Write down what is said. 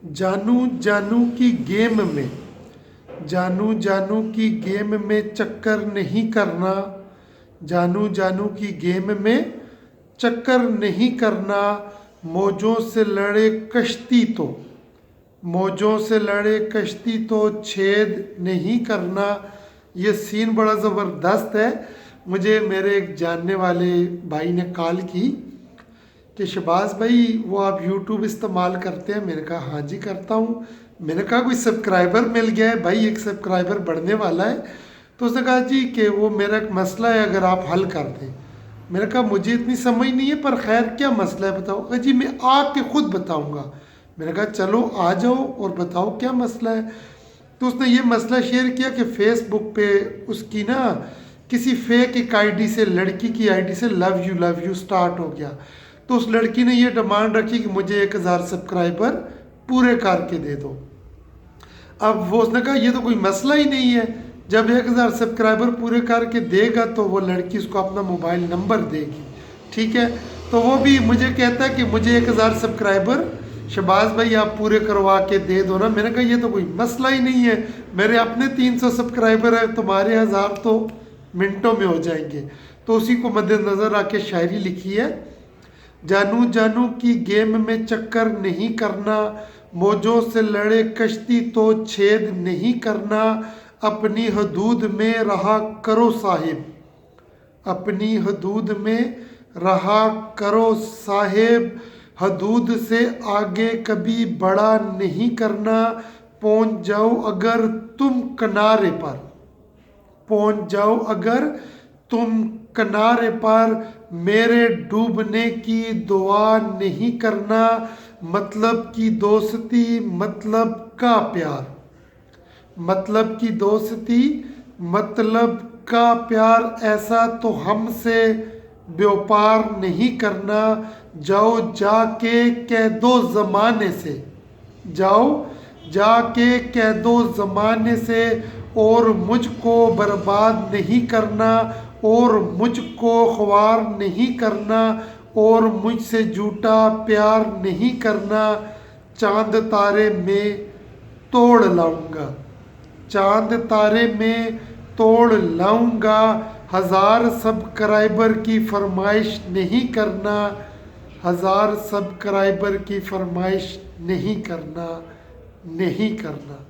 जानू जानू की गेम में, जानू जानू की गेम में चक्कर नहीं करना, जानू जानू की गेम में चक्कर नहीं करना, मौजों से लड़े कश्ती तो, मौजों से लड़े कश्ती तो छेद नहीं करना। ये सीन बड़ा ज़बरदस्त है। मुझे मेरे एक जानने वाले भाई ने कॉल की कि शहबाज भाई वो आप यूट्यूब इस्तेमाल करते हैं? मैंने कहा हाँ जी करता हूँ। मैंने कहा कोई सब्सक्राइबर मिल गया है? भाई एक सब्सक्राइबर बढ़ने वाला है। तो उसने कहा जी कि वो मेरा एक मसला है, अगर आप हल कर दें। मैंने कहा मुझे इतनी समझ नहीं है, पर खैर क्या मसला है बताओ। कहा जी मैं आके खुद बताऊँगा। मैंने कहा चलो आ जाओ और बताओ क्या मसला है। तो उसने ये मसला शेयर किया कि फेसबुक पे उसकी ना किसी फेक एक आईडी से, लड़की की आईडी से लव यू स्टार्ट हो गया। तो उस लड़की ने ये डिमांड रखी कि मुझे 1000 सब्सक्राइबर पूरे करके दे दो। अब वो उसने कहा ये तो कोई मसला ही नहीं है, जब 1000 सब्सक्राइबर पूरे करके देगा तो वो लड़की उसको अपना मोबाइल नंबर देगी, ठीक है। तो वो भी मुझे कहता है कि मुझे 1000 सब्सक्राइबर शहबाज भाई आप पूरे करवा के दे दो ना। मैंने कहा ये तो कोई मसला ही नहीं है, मेरे अपने 300 सब्सक्राइबर है, तुम्हारे 1000 तो मिनटों में हो जाएंगे। तो उसी को मद्देनज़र आके शायरी लिखी है। जानू जानू की गेम में चक्कर नहीं करना, मौजों से लड़े कश्ती तो छेद नहीं करना, अपनी हदूद में रहा करो साहिब, अपनी हदूद में रहा करो साहिब, हदूद से आगे कभी बड़ा नहीं करना, पहुंच जाओ अगर तुम किनारे पर, पहुंच जाओ अगर तुम किनारे पर, मेरे डूबने की दुआ नहीं करना, मतलब की दोस्ती मतलब का प्यार, मतलब की दोस्ती मतलब का प्यार, ऐसा तो हमसे व्यापार नहीं करना, जाओ जाके कह दो ज़माने से, जाओ जाके कह दो ज़माने से, और मुझको बर्बाद नहीं करना, और मुझको ख्वार नहीं करना, और मुझसे झूठा प्यार नहीं करना, चांद तारे में तोड़ लाऊंगा, चांद तारे में तोड़ लाऊंगा, 1000 सब्सक्राइबर की फरमाइश नहीं करना, 1000 सब्सक्राइबर की फरमाइश नहीं करना, नहीं करना।